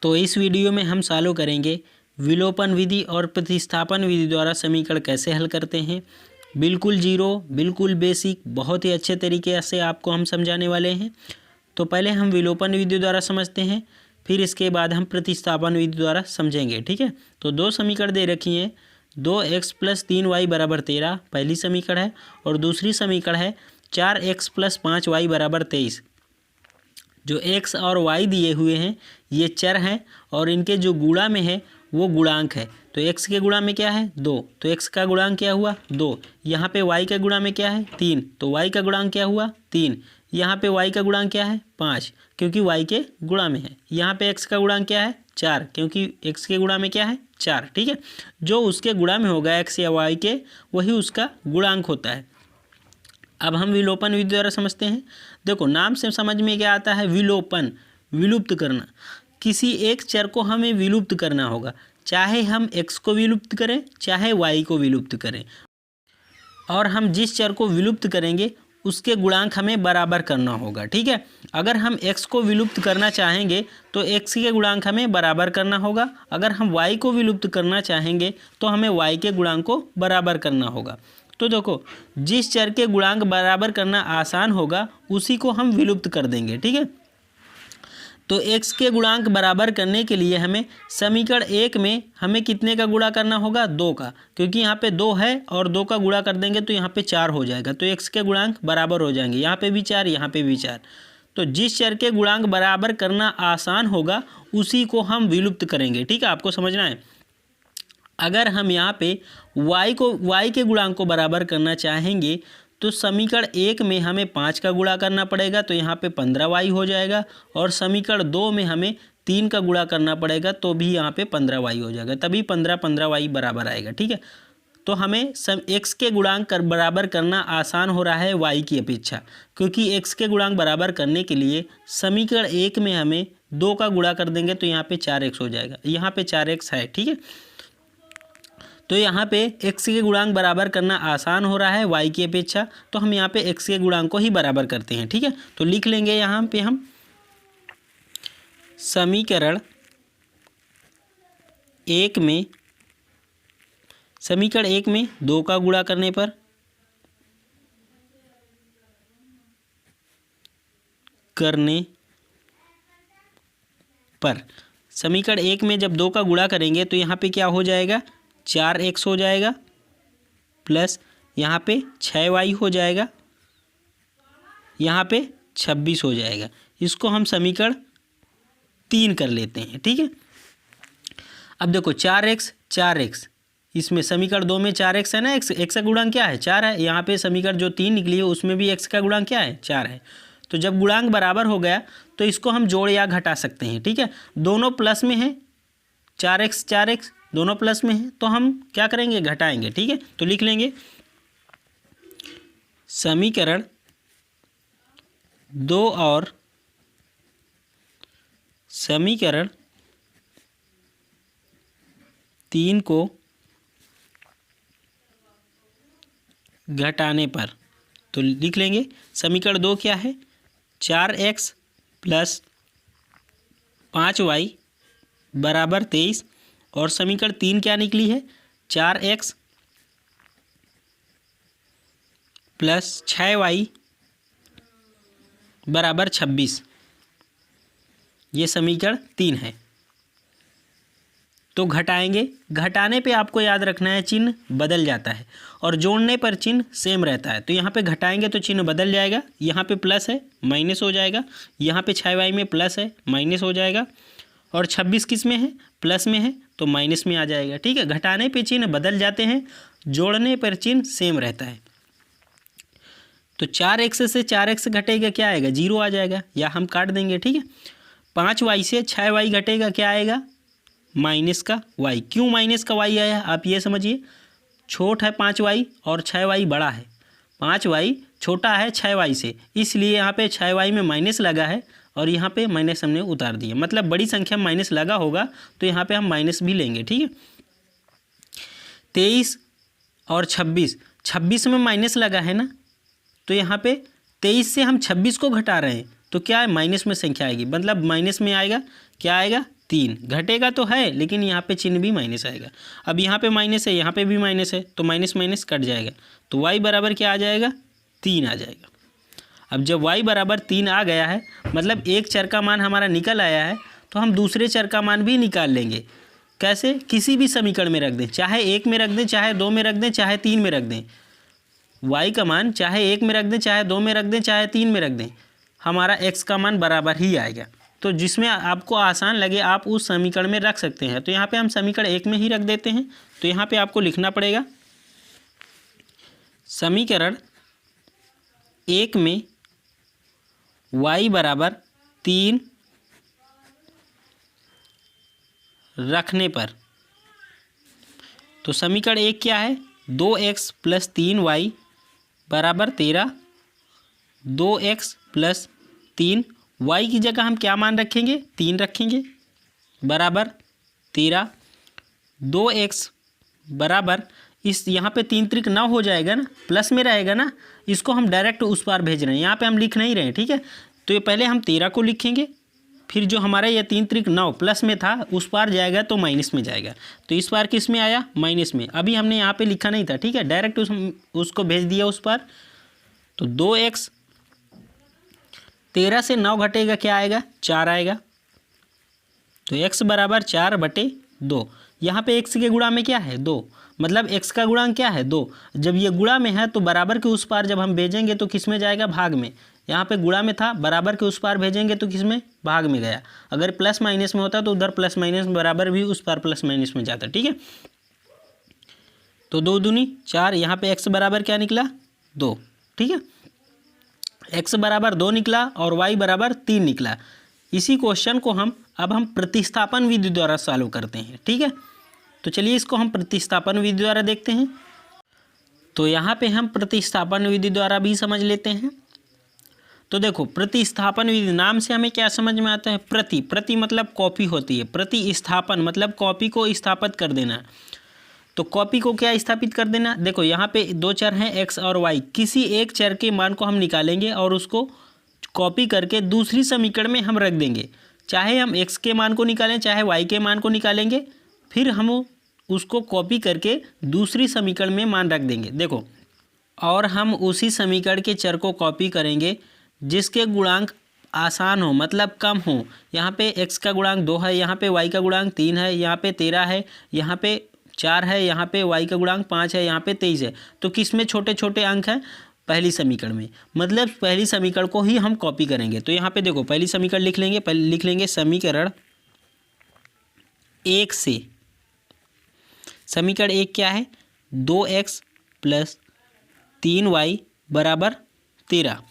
तो इस वीडियो में हम सॉल्व करेंगे विलोपन विधि और प्रतिस्थापन विधि द्वारा समीकरण कैसे हल करते हैं। बिल्कुल जीरो, बिल्कुल बेसिक, बहुत ही अच्छे तरीके से आपको हम समझाने वाले हैं। तो पहले हम विलोपन विधि द्वारा समझते हैं, फिर इसके बाद हम प्रतिस्थापन विधि द्वारा समझेंगे। ठीक है, तो दो समीकरण दे रखी हैं। 2x + 3y = 13 पहली समीकरण है, और दूसरी समीकरण है 4x + 5y = 23। जो x और y दिए हुए हैं ये चर हैं, और इनके जो गुणा में है वो गुणांक है। तो x के गुणा में क्या है 2, तो x का गुणांक क्या हुआ 2। यहाँ पे y के गुणा में क्या है 3, तो y का गुणांक क्या हुआ 3। यहाँ पे y का गुणांक क्या है 5, क्योंकि y के गुणा में है। यहाँ पे x का गुणांक क्या है 4, क्योंकि x के गुणा में क्या है 4। ठीक है, जो उसके गुणा में होगा x या y के, वही उसका गुणांक होता है। अब हम विलोपन विधि द्वारा समझते हैं। देखो, नाम से समझ में क्या आता है, विलोपन, विलुप्त करना। किसी एक चर को हमें विलुप्त करना होगा, चाहे हम x को विलुप्त करें चाहे y को विलुप्त करें, और हम जिस चर को विलुप्त करेंगे उसके गुणांक हमें बराबर करना होगा। ठीक है, अगर हम x को विलुप्त करना चाहेंगे तो x के गुणांक हमें बराबर करना होगा। अगर हम y को विलुप्त करना चाहेंगे तो हमें y के गुणांक को बराबर करना होगा। तो देखो, जिस चर के गुणांक बराबर करना आसान होगा उसी को हम विलुप्त कर देंगे। ठीक है, तो x के गुणांक बराबर करने के लिए हमें समीकरण 1 में हमें कितने का गुणा करना होगा 2 का, क्योंकि यहाँ पे 2 है और 2 का गुणा कर देंगे तो यहाँ पे 4 हो जाएगा। तो x के गुणांक बराबर हो जाएंगे, यहाँ पे भी 4, यहाँ पे भी 4। तो जिस चर के गुणांक बराबर करना आसान होगा उसी को हम विलुप्त करेंगे। ठीक है, आपको समझना है। अगर हम यहाँ पे y के गुणांक को बराबर करना चाहेंगे तो समीकरण 1 में हमें 5 का गुणा करना पड़ेगा, तो यहाँ पे 15y हो जाएगा, और समीकरण 2 में हमें 3 का गुणा करना पड़ेगा, तो भी यहाँ पे 15y हो जाएगा, तभी 15y बराबर आएगा। ठीक है, तो हमें x के गुणांक बराबर करना आसान हो रहा है y की अपेक्षा, क्योंकि x के गुणांक बराबर करने के लिए समीकरण 1 में हमें 2 का गुणा कर देंगे तो यहाँ पे 4x हो जाएगा, यहाँ पे 4x है। ठीक है, तो यहाँ पे x के गुणांक बराबर करना आसान हो रहा है y की अपेक्षा, तो हम यहाँ पे x के गुणांक को ही बराबर करते हैं। ठीक है, तो लिख लेंगे यहाँ पे हम समीकरण 1 में 2 का गुणा करने पर समीकरण 1 में जब 2 का गुणा करेंगे तो यहाँ पे क्या हो जाएगा 4x हो जाएगा, प्लस यहाँ पे 6y हो जाएगा, यहाँ पे 26 हो जाएगा। इसको हम समीकरण 3 कर लेते हैं। ठीक है, अब देखो 4x, इसमें समीकरण 2 में 4x है ना, x का गुणांक क्या है 4 है। यहाँ पे समीकरण जो 3 निकली है उसमें भी x का गुणांक क्या है 4 है। तो जब गुणांक बराबर हो गया तो इसको हम जोड़ या घटा सकते हैं। ठीक है, दोनों प्लस में है, 4x दोनों प्लस में है, तो हम क्या करेंगे घटाएंगे। ठीक है, तो लिख लेंगे समीकरण 2 और समीकरण 3 को घटाने पर, तो लिख लेंगे समीकरण 2 क्या है 4x + 5y = 23, और समीकरण 3 क्या निकली है 4x + 6y = 26। ये समीकरण 3 है। तो घटाएंगे, घटाने पे आपको याद रखना है चिन्ह बदल जाता है, और जोड़ने पर चिन्ह सेम रहता है। तो यहाँ पे घटाएंगे तो चिन्ह बदल जाएगा, यहाँ पे प्लस है माइनस हो जाएगा, यहाँ पे 6y में प्लस है माइनस हो जाएगा, और 26 किस में है प्लस में है तो माइनस में आ जाएगा। ठीक है, घटाने पे चिन्ह बदल जाते हैं, जोड़ने पर चिन्ह सेम रहता है। तो 4x से 4x घटेगा क्या आएगा 0 आ जाएगा, या हम काट देंगे। ठीक है, 5y से 6y घटेगा क्या आएगा माइनस का y। क्यों माइनस का y आया आप ये समझिए, छोटा है 5y और 6y बड़ा है। 5y छोटा है 6y से, इसलिए यहाँ पे 6y में माइनस लगा है, और यहाँ पे माइनस हमने उतार दिया, मतलब बड़ी संख्या में माइनस लगा होगा तो यहाँ पे हम माइनस भी लेंगे। ठीक है, 23 और 26 में माइनस लगा है ना, तो यहाँ पे 23 से हम 26 को घटा रहे हैं तो क्या है माइनस में संख्या आएगी, मतलब माइनस में आएगा क्या आएगा 3 घटेगा तो है, लेकिन यहाँ पे चिन्ह भी माइनस आएगा। अब यहाँ पे माइनस है, यहाँ पे भी माइनस है, तो माइनस माइनस कट जाएगा, तो y बराबर क्या आ जाएगा, 3 आ जाएगा। अब जब y बराबर 3 आ गया है, मतलब एक चर का मान हमारा निकल आया है, तो हम दूसरे चर का मान भी निकाल लेंगे। कैसे? किसी भी समीकरण में रख दें, चाहे 1 में रख दें, चाहे 2 में रख दें, चाहे 3 में रख दें। y का मान चाहे 1 में रख दें, चाहे 2 में रख दें, चाहे 3 में रख दें, हमारा x का मान बराबर ही आएगा। तो जिसमें आपको आसान लगे आप उस समीकरण में रख सकते हैं। तो यहाँ पे हम समीकरण 1 में ही रख देते हैं। तो यहाँ पे आपको लिखना पड़ेगा समीकरण 1 में y बराबर 3 रखने पर, तो समीकरण 1 क्या है, 2x + 3y बराबर 13। 2x + 3 y की जगह हम क्या मान रखेंगे, 3 रखेंगे, बराबर 13। 2x बराबर, इस यहाँ पे 3 त्रिक 9 हो जाएगा ना, प्लस में रहेगा ना, इसको हम डायरेक्ट उस पार भेज रहे हैं, यहाँ पे हम लिख नहीं रहे हैं, ठीक है। तो ये पहले हम 13 को लिखेंगे, फिर जो हमारा ये 3 त्रिक 9 प्लस में था उस पार जाएगा तो माइनस में जाएगा। तो इस बार किस में आया, माइनस में। अभी हमने यहाँ पे लिखा नहीं था, ठीक है, डायरेक्ट उसको भेज दिया उस पार। तो 2x, 13 से 9 घटेगा, क्या आएगा, 4 आएगा। तो x बराबर 4/2। यहाँ पे x के गुणा में क्या है, 2, मतलब x का गुणांक क्या है, 2। जब ये गुणा में है तो बराबर के उस पार जब हम भेजेंगे तो किस में जाएगा, भाग में। यहाँ पे गुणा में था, बराबर के उस पार भेजेंगे तो किस में, भाग में गया। अगर प्लस माइनस में होता तो उधर प्लस माइनस बराबर भी उस पार प्लस माइनस में जाता, ठीक है। तो 2 दूनी 4, यहाँ पे x बराबर क्या निकला, 2, ठीक है। x बराबर 2 निकला और y बराबर 3 निकला। इसी क्वेश्चन को हम प्रतिस्थापन विधि द्वारा सॉल्व करते हैं, ठीक है। तो चलिए इसको हम प्रतिस्थापन विधि द्वारा देखते हैं। तो यहाँ पे हम प्रतिस्थापन विधि द्वारा भी समझ लेते हैं। तो देखो, प्रतिस्थापन विधि नाम से हमें क्या समझ में आता है, प्रति मतलब कॉपी होती है, प्रतिस्थापन मतलब कॉपी को स्थापित कर देना। तो कॉपी को क्या स्थापित कर देना, देखो यहाँ पे 2 चर हैं x और y, किसी एक चर के मान को हम निकालेंगे और उसको कॉपी करके दूसरी समीकरण में हम रख देंगे। चाहे हम x के मान को निकालें, चाहे y के मान को निकालेंगे, फिर हम उसको कॉपी करके दूसरी समीकरण में मान रख देंगे। देखो, और हम उसी समीकरण के चर को कॉपी करेंगे जिसके गुणांक आसान हो, मतलब कम हो। यहाँ पे x का गुणांक 2 है, यहाँ पे y का गुणांक 3 है, यहाँ पे 13 है, यहाँ पे 4 है, यहाँ पे y का गुणांक 5 है, यहाँ पे 23 है। तो किस में छोटे छोटे अंक हैं, पहली समीकरण में, मतलब पहली समीकरण को ही हम कॉपी करेंगे। तो यहाँ पे देखो, पहली समीकरण लिख लेंगे, पहले लिख लेंगे समीकरण 1 से। समीकरण 1 क्या है, 2x + 3y बराबर 13।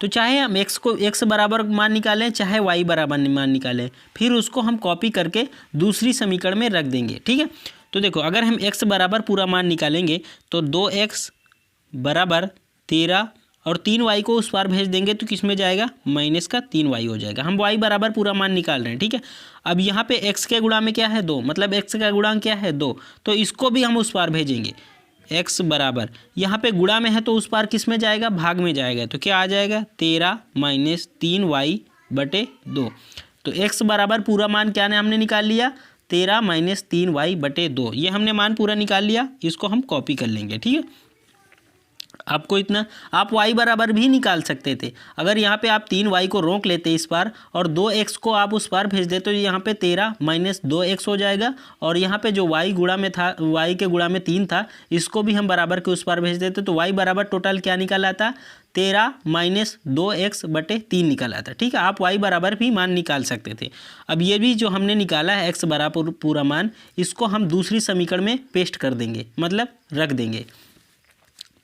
तो चाहे हम x बराबर मान निकालें, चाहे y बराबर मान निकालें, फिर उसको हम कॉपी करके दूसरी समीकरण में रख देंगे, ठीक है। तो देखो, अगर हम x बराबर पूरा मान निकालेंगे तो 2x बराबर 13 और 3y को उस पार भेज देंगे तो किस में जाएगा, माइनस का 3y हो जाएगा। हम y बराबर पूरा मान निकाल रहे हैं, ठीक है। अब यहाँ पे x के गुणा में क्या है, 2, मतलब x का गुणांक क्या है, 2, तो इसको भी हम उस पार भेजेंगे। x बराबर यहाँ पे गुणा में है तो उस पार किस में जाएगा, भाग में जाएगा। तो क्या आ जाएगा, 13 - 3y/2। तो x बराबर पूरा मान क्या हमने निकाल लिया, 13 - 3y/2। ये हमने मान पूरा निकाल लिया, इसको हम कॉपी कर लेंगे, ठीक है। आपको इतना, आप y बराबर भी निकाल सकते थे। अगर यहाँ पे आप 3y को रोक लेते इस बार और 2x को आप उस पार भेज देते, तो यहाँ पे 13 - 2x हो जाएगा। और यहाँ पे जो y गुणा में था, y के गुणा में 3 था, इसको भी हम बराबर के उस पार भेज देते, तो y बराबर टोटल क्या निकल आता, 13 - 2x/3 निकल आता, ठीक है। आप y बराबर भी मान निकाल सकते थे। अब ये भी जो हमने निकाला है x बराबर पूरा मान, इसको हम दूसरी समीकरण में पेस्ट कर देंगे, मतलब रख देंगे।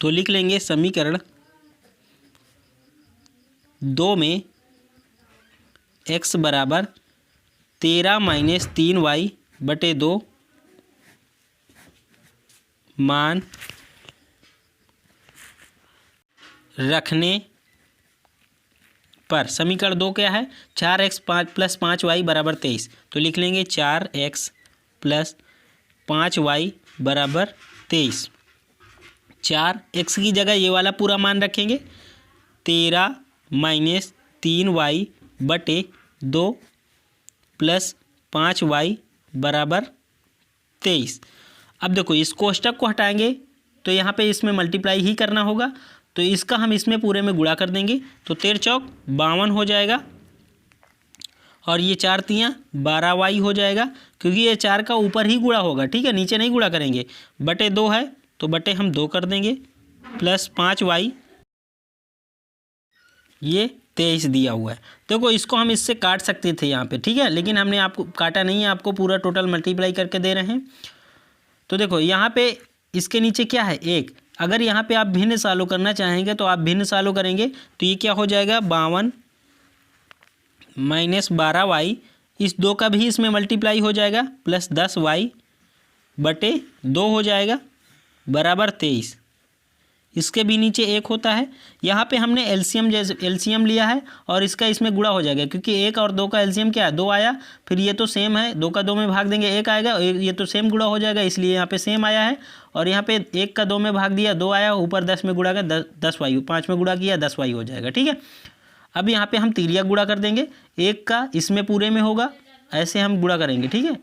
तो लिख लेंगे समीकरण 2 में x बराबर 13 - 3y/2 मान रखने पर, समीकरण 2 क्या है, 4x + 5y = 23। तो लिख लेंगे 4x + 5y = 23। 4x की जगह ये वाला पूरा मान रखेंगे, 13 - 3y/2 + 5y बराबर 23। अब देखो इस कोष्टक को हटाएंगे तो यहाँ पे इसमें मल्टीप्लाई ही करना होगा, तो इसका हम इसमें पूरे में गुणा कर देंगे, तो 13 चौक 52 हो जाएगा और ये 4 तियाँ 12y हो जाएगा, क्योंकि ये 4 का ऊपर ही गुणा होगा, ठीक है, नीचे नहीं गुणा करेंगे। बटे 2 है तो बटे हम 2 कर देंगे प्लस 5y, ये 23 दिया हुआ है। देखो इसको हम इससे काट सकते थे यहाँ पे, ठीक है, लेकिन हमने आपको काटा नहीं है, आपको पूरा टोटल मल्टीप्लाई करके दे रहे हैं। तो देखो यहाँ पे इसके नीचे क्या है 1, अगर यहाँ पे आप भिन्न सालों करना चाहेंगे तो आप भिन्न सालों करेंगे तो ये क्या हो जाएगा 52 माइनस 12y, इस 2 का भी इसमें मल्टीप्लाई हो जाएगा प्लस 10y बटे 2 हो जाएगा बराबर 23। इसके भी नीचे 1 होता है, यहाँ पे हमने एलसीएम जैसे एलसीएम लिया है और इसका इसमें गुणा हो जाएगा, क्योंकि 1 और 2 का एलसीएम क्या है 2 आया, फिर ये तो सेम है, 2 का 2 में भाग देंगे 1 आएगा, ये तो सेम गुणा हो जाएगा, इसलिए यहाँ पे सेम आया है। और यहाँ पे 1 का 2 में भाग दिया 2 आया, ऊपर 10 में गुणा कर 10y, 5 में गुणा किया 10y हो जाएगा, ठीक है। अब यहाँ पे हम तिर्यक गुणा कर देंगे, 1 का इसमें पूरे में होगा, ऐसे हम गुणा करेंगे, ठीक है,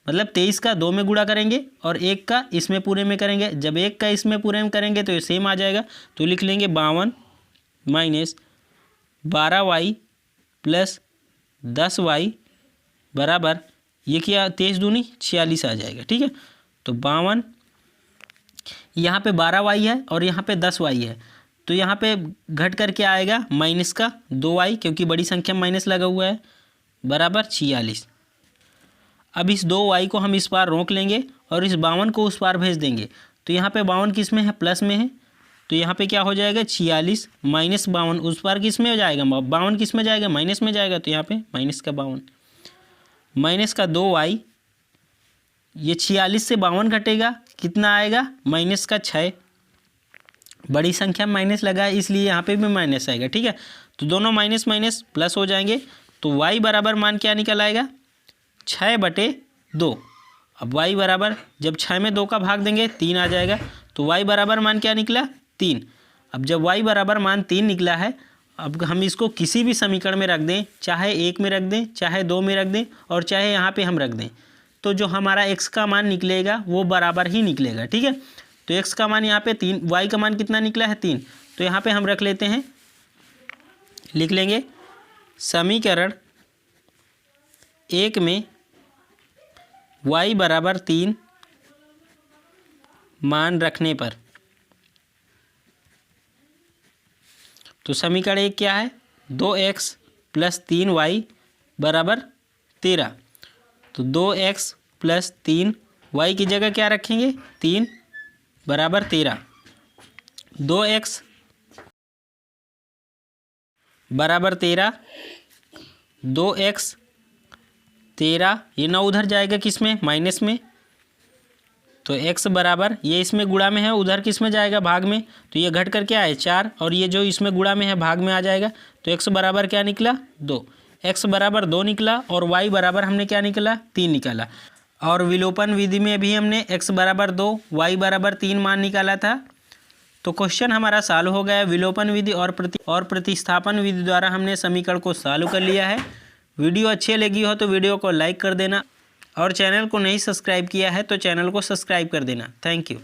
मतलब 23 का 2 में गुणा करेंगे और 1 का इसमें पूरे में करेंगे। जब 1 का इसमें पूरे में करेंगे तो ये सेम आ जाएगा, तो लिख लेंगे 52 माइनस 12y प्लस 10y बराबर, ये क्या 23 दूनी 46 आ जाएगा, ठीक है। तो 52, यहाँ पे 12y है और यहाँ पे 10y है, तो यहाँ पे घट कर क्या आएगा माइनस का 2y, क्योंकि बड़ी संख्या में माइनस लगा हुआ है, बराबर 46। अब इस 2y को हम इस पार रोक लेंगे और इस 52 को उस पार भेज देंगे, तो यहाँ पे 52 किस में है प्लस में है, तो यहाँ पे क्या हो जाएगा 46 माइनस 52, उस पार किस में जाएगा 52 किस में जाएगा माइनस में जाएगा, तो यहाँ पे माइनस का 52 माइनस का 2y, ये 46 से 52 घटेगा कितना आएगा माइनस का 6, बड़ी संख्या में माइनस लगा है इसलिए यहाँ पे भी माइनस आएगा, ठीक है। तो दोनों माइनस माइनस प्लस हो जाएंगे, तो y बराबर मान क्या निकल आएगा 6/2। अब y बराबर जब 6 में 2 का भाग देंगे 3 आ जाएगा, तो y बराबर मान क्या निकला 3। अब जब y बराबर मान 3 निकला है, अब हम इसको किसी भी समीकरण में रख दें, चाहे 1 में रख दें, चाहे 2 में रख दें और चाहे यहाँ पे हम रख दें, तो जो हमारा x का मान निकलेगा वो बराबर ही निकलेगा, ठीक है। तो x का मान यहाँ पे 3, y का मान कितना निकला है 3, तो यहाँ पे हम रख लेते हैं, लिख लेंगे समीकरण 1 में y बराबर 3 मान रखने पर, तो समीकरण 1 क्या है 2x प्लस 3y बराबर 13, तो 2x प्लस 3y की जगह क्या रखेंगे 3 बराबर 13, 2x बराबर 13, 2x 13, ये 9 उधर जाएगा किस में माइनस में, तो x बराबर ये इसमें गुणा में है, उधर किस में जाएगा भाग में, तो ये घट कर क्या है 4 और ये जो इसमें गुणा में है भाग में आ जाएगा, तो x बराबर क्या निकला 2, x बराबर 2 निकला और y बराबर हमने क्या निकला 3 निकाला। और विलोपन विधि में भी हमने x बराबर 2 y बराबर 3 मान निकाला था। तो क्वेश्चन हमारा सॉल्व हो गया। विलोपन विधि और प्रतिस्थापन विधि द्वारा हमने समीकरण को सॉल्व कर लिया है। वीडियो अच्छी लगी हो तो वीडियो को लाइक कर देना और चैनल को नहीं सब्सक्राइब किया है तो चैनल को सब्सक्राइब कर देना। Thank you.